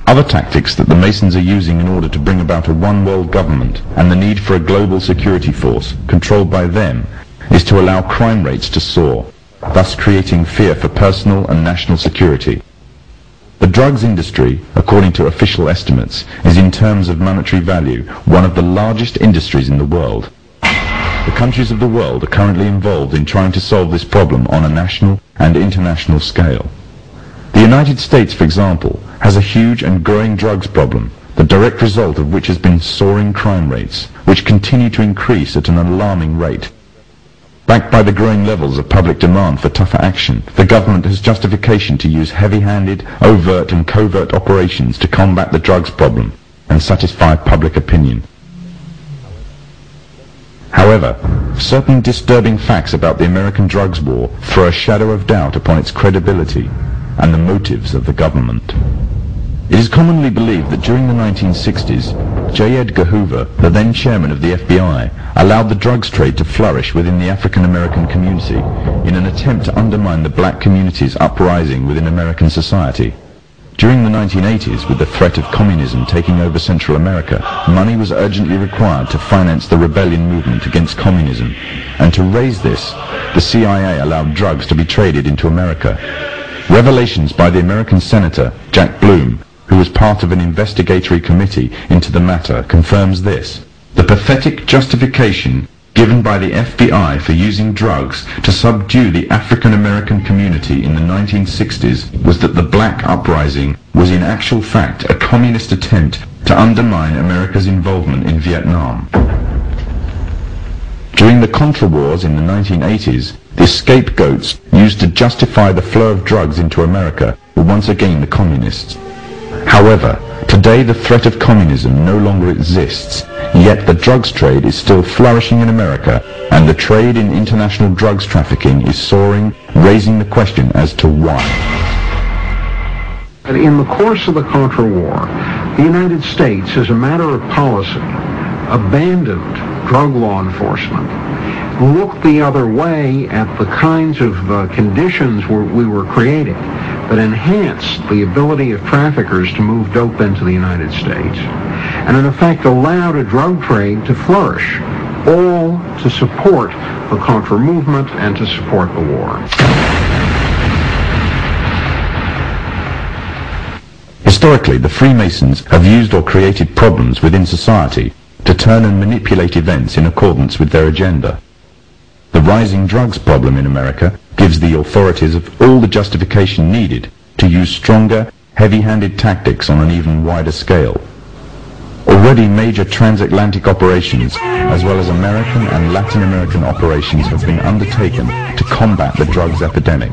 Other tactics that the Masons are using in order to bring about a one-world government and the need for a global security force controlled by them is to allow crime rates to soar, thus creating fear for personal and national security. The drugs industry, according to official estimates, is in terms of monetary value one of the largest industries in the world. The countries of the world are currently involved in trying to solve this problem on a national and international scale. The United States, for example, has a huge and growing drugs problem, the direct result of which has been soaring crime rates, which continue to increase at an alarming rate. Backed by the growing levels of public demand for tougher action, the government has justification to use heavy-handed, overt and covert operations to combat the drugs problem and satisfy public opinion. However, certain disturbing facts about the American drugs war throw a shadow of doubt upon its credibility and the motives of the government. It is commonly believed that during the 1960s, J. Edgar Hoover, the then chairman of the FBI, allowed the drugs trade to flourish within the African American community in an attempt to undermine the black community's uprising within American society. During the 1980s, with the threat of communism taking over Central America, money was urgently required to finance the rebellion movement against communism, and to raise this, the CIA allowed drugs to be traded into America. Revelations by the American Senator, Jack Bloom, who was part of an investigatory committee into the matter, confirms this. The pathetic justification given by the FBI for using drugs to subdue the African American community in the 1960s was that the black uprising was in actual fact a communist attempt to undermine America's involvement in Vietnam. During the Contra Wars in the 1980s, the scapegoats used to justify the flow of drugs into America were once again the communists. However, today the threat of communism no longer exists, yet the drugs trade is still flourishing in America, and the trade in international drugs trafficking is soaring, raising the question as to why. In the course of the Contra War, the United States, as a matter of policy, abandoned drug law enforcement, looked the other way at the kinds of conditions we were creating that enhanced the ability of traffickers to move dope into the United States, and in effect allowed a drug trade to flourish, all to support the Contra movement and to support the war. Historically, the Freemasons have used or created problems within society to turn and manipulate events in accordance with their agenda. The rising drugs problem in America gives the authorities of all the justification needed to use stronger, heavy-handed tactics on an even wider scale. Already major transatlantic operations, as well as American and Latin American operations, have been undertaken to combat the drugs epidemic.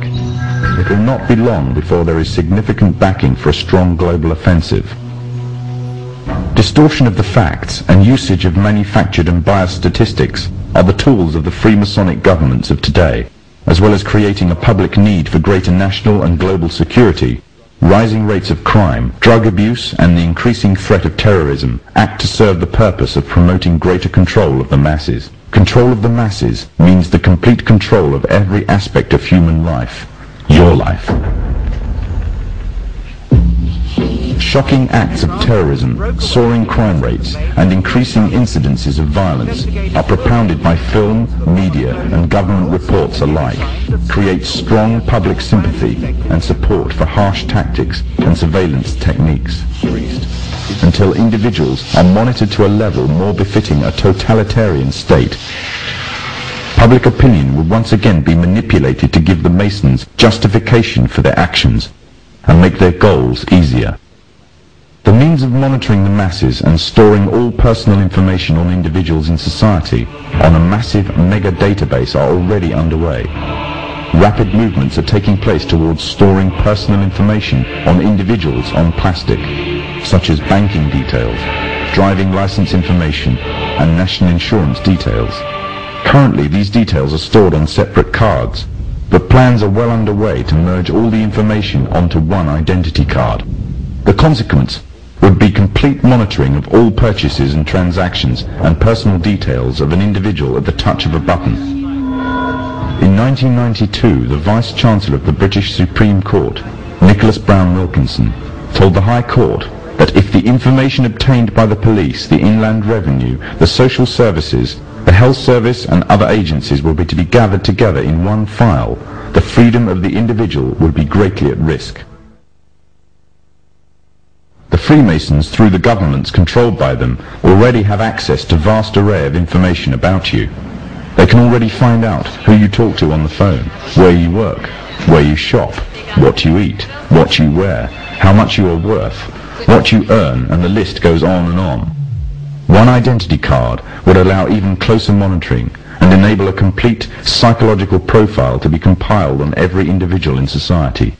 It will not be long before there is significant backing for a strong global offensive. Distortion of the facts and usage of manufactured and biased statistics are the tools of the Freemasonic governments of today, as well as creating a public need for greater national and global security. Rising rates of crime, drug abuse, and the increasing threat of terrorism act to serve the purpose of promoting greater control of the masses. Control of the masses means the complete control of every aspect of human life. Your life. Shocking acts of terrorism, soaring crime rates, and increasing incidences of violence are propounded by film, media, and government reports alike, create strong public sympathy and support for harsh tactics and surveillance techniques, until individuals are monitored to a level more befitting a totalitarian state. Public opinion will once again be manipulated to give the Masons justification for their actions and make their goals easier. The means of monitoring the masses and storing all personal information on individuals in society on a massive mega database are already underway. Rapid movements are taking place towards storing personal information on individuals on plastic, such as banking details, driving license information, and national insurance details. Currently, these details are stored on separate cards, but plans are well underway to merge all the information onto one identity card. The consequence would be complete monitoring of all purchases and transactions and personal details of an individual at the touch of a button. In 1992, the Vice-Chancellor of the British Supreme Court, Nicholas Brown Wilkinson, told the High Court that if the information obtained by the police, the Inland Revenue, the social services, the health service and other agencies will be to be gathered together in one file, the freedom of the individual will be greatly at risk. The Freemasons, through the governments controlled by them, already have access to vast array of information about you. They can already find out who you talk to on the phone, where you work, where you shop, what you eat, what you wear, how much you are worth, what you earn, and the list goes on and on. One identity card would allow even closer monitoring and enable a complete psychological profile to be compiled on every individual in society.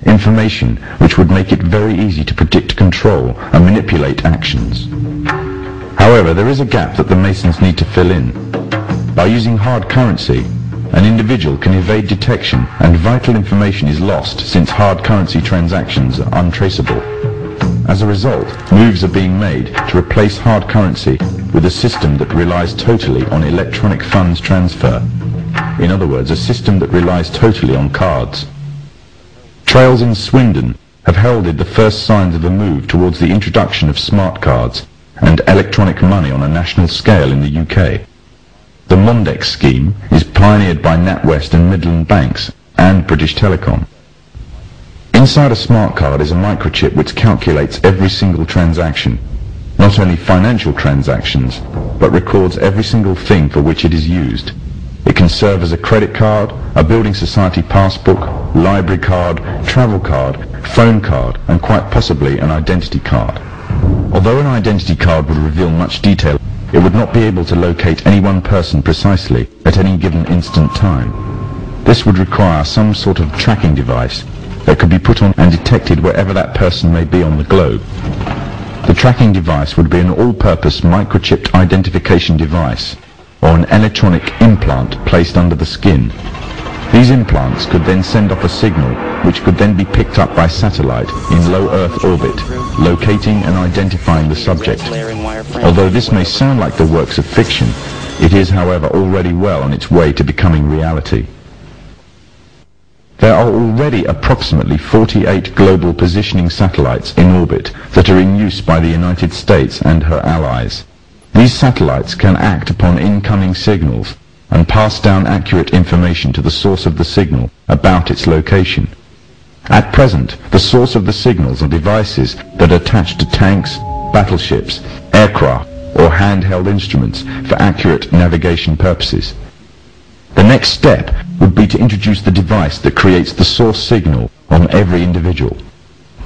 Information which would make it very easy to predict, control, and manipulate actions. However, there is a gap that the Masons need to fill in. By using hard currency, an individual can evade detection and vital information is lost since hard currency transactions are untraceable. As a result, moves are being made to replace hard currency with a system that relies totally on electronic funds transfer. In other words, a system that relies totally on cards. Trails in Swindon have heralded the first signs of a move towards the introduction of smart cards and electronic money on a national scale in the UK. The Mondex scheme is pioneered by NatWest and Midland Banks and British Telecom. Inside a smart card is a microchip which calculates every single transaction, not only financial transactions, but records every single thing for which it is used. It can serve as a credit card, a building society passbook, library card, travel card, phone card, and quite possibly an identity card. Although an identity card would reveal much detail, it would not be able to locate any one person precisely at any given instant time. This would require some sort of tracking device that could be put on and detected wherever that person may be on the globe. The tracking device would be an all-purpose microchipped identification device or an electronic implant placed under the skin. These implants could then send off a signal which could then be picked up by satellite in low Earth orbit, locating and identifying the subject. Although this may sound like the works of fiction, it is, however, already well on its way to becoming reality. There are already approximately 48 global positioning satellites in orbit that are in use by the United States and her allies. These satellites can act upon incoming signals and pass down accurate information to the source of the signal about its location. At present, the source of the signals are devices that are attached to tanks, battleships, aircraft, or handheld instruments for accurate navigation purposes. The next step would be to introduce the device that creates the source signal on every individual.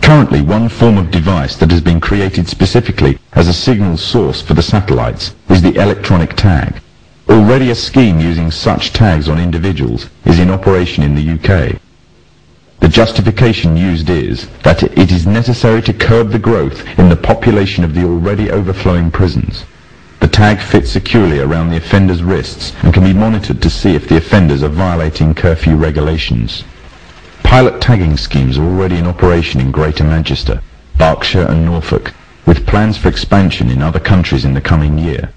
Currently, one form of device that has been created specifically as a signal source for the satellites is the electronic tag. Already a scheme using such tags on individuals is in operation in the UK. The justification used is that it is necessary to curb the growth in the population of the already overflowing prisons. The tag fits securely around the offender's wrists and can be monitored to see if the offenders are violating curfew regulations. Pilot tagging schemes are already in operation in Greater Manchester, Berkshire and Norfolk, with plans for expansion in other countries in the coming year.